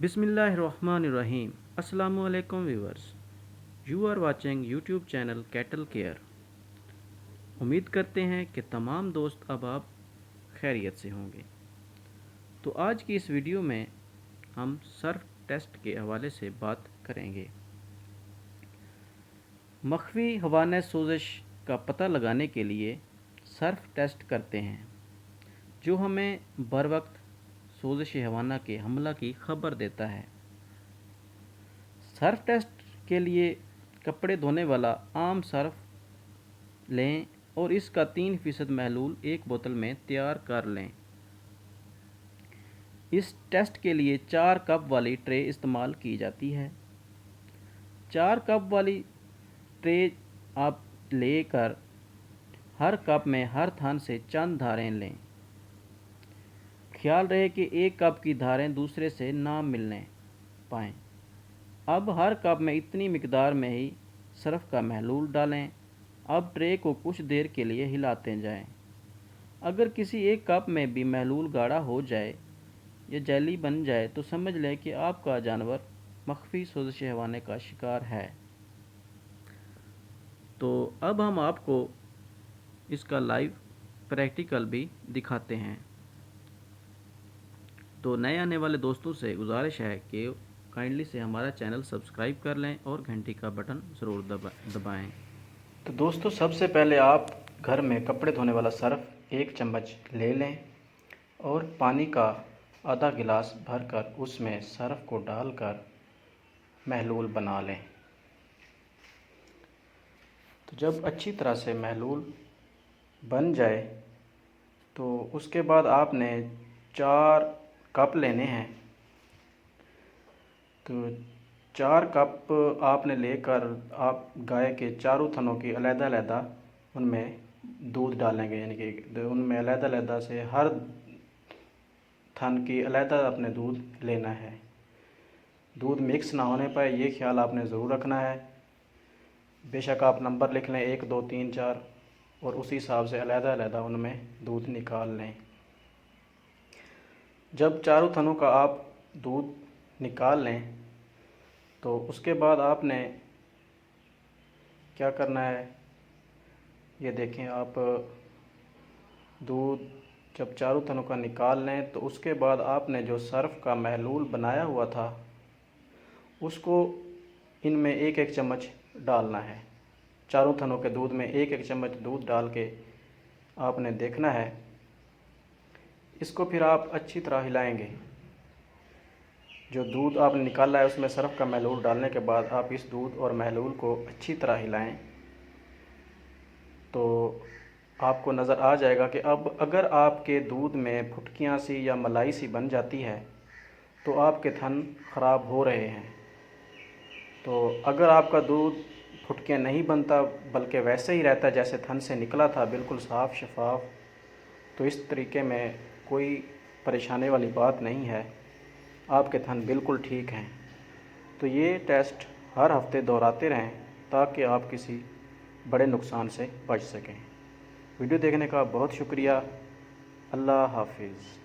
Bismillahirrahmanirrahim. Assalamu alaikum viewers. You are watching YouTube channel Cattle Care. उम्मीद करते हैं कि तमाम दोस्त अब आप खैरियत से होंगे। तो आज की इस वीडियो में हम सर्फ टेस्ट के हवाले से बात करेंगे। मख्फी हवाने सोजिश का पता लगाने के लिए सर्फ टेस्ट करते हैं, जो हमें बर वक्त सोजिश हवाना के हमला की खबर देता है। सर्फ टेस्ट के लिए कपड़े धोने वाला आम सर्फ लें और इसका 3% महलूल एक बोतल में तैयार कर लें। इस टेस्ट के लिए 4 कप वाली ट्रे इस्तेमाल की जाती है। 4 कप वाली ट्रे आप लेकर हर कप में हर थान से चंद धारें लें। ख्याल रहे कि एक कप की धारें दूसरे से ना मिलने पाएँ। अब हर कप में इतनी मिकदार में ही सर्फ का महलूल डालें। अब ट्रे को कुछ देर के लिए हिलाते जाएं। अगर किसी एक कप में भी महलूल गाढ़ा हो जाए या जैली बन जाए तो समझ लें कि आपका जानवर मख्फी सोजिश हवाने का शिकार है। तो अब हम आपको इसका लाइव प्रैक्टिकल भी दिखाते हैं। तो नए आने वाले दोस्तों से गुजारिश है कि काइंडली से हमारा चैनल सब्सक्राइब कर लें और घंटी का बटन ज़रूर दबाएं। तो दोस्तों, सबसे पहले आप घर में कपड़े धोने वाला सर्फ 1 चम्मच ले लें और पानी का आधा गिलास भरकर उसमें सर्फ को डालकर महलूल बना लें। तो जब अच्छी तरह से महलूल बन जाए तो उसके बाद आपने 4 कप लेने हैं। तो 4 कप आपने लेकर आप गाय के चारों थनों की अलग-अलग उनमें दूध डालेंगे, यानी कि उनमें अलग-अलग से हर थन की अलग अपने दूध लेना है। दूध मिक्स ना होने पाए ये ख्याल आपने ज़रूर रखना है। बेशक आप नंबर लिख लें 1 2 3 4 और उसी हिसाब से अलग-अलग उनमें दूध निकाल लें। जब चारों थनों का आप दूध निकाल लें तो उसके बाद आपने क्या करना है, ये देखें आप दूध जब चारों थनों का निकाल लें तो उसके बाद आपने जो सर्फ का महलूल बनाया हुआ था उसको इनमें 1-1 चम्मच डालना है। चारों थनों के दूध में 1-1 चम्मच दूध डाल के आपने देखना है। इसको फिर आप अच्छी तरह हिलाएंगे। जो दूध आपने निकाला है उसमें सर्फ का महलूल डालने के बाद आप इस दूध और महलूल को अच्छी तरह हिलाएं तो आपको नज़र आ जाएगा कि अब अगर आपके दूध में फुटकियाँ सी या मलाई सी बन जाती है तो आपके थन ख़राब हो रहे हैं। तो अगर आपका दूध फुटकियाँ नहीं बनता बल्कि वैसे ही रहता जैसे थन से निकला था, बिल्कुल साफ़ शफाफ, तो इस तरीके में कोई परेशानी वाली बात नहीं है, आपके थन बिल्कुल ठीक हैं। तो ये टेस्ट हर हफ्ते दोहराते रहें ताकि आप किसी बड़े नुकसान से बच सकें। वीडियो देखने का बहुत शुक्रिया। अल्लाह हाफिज़।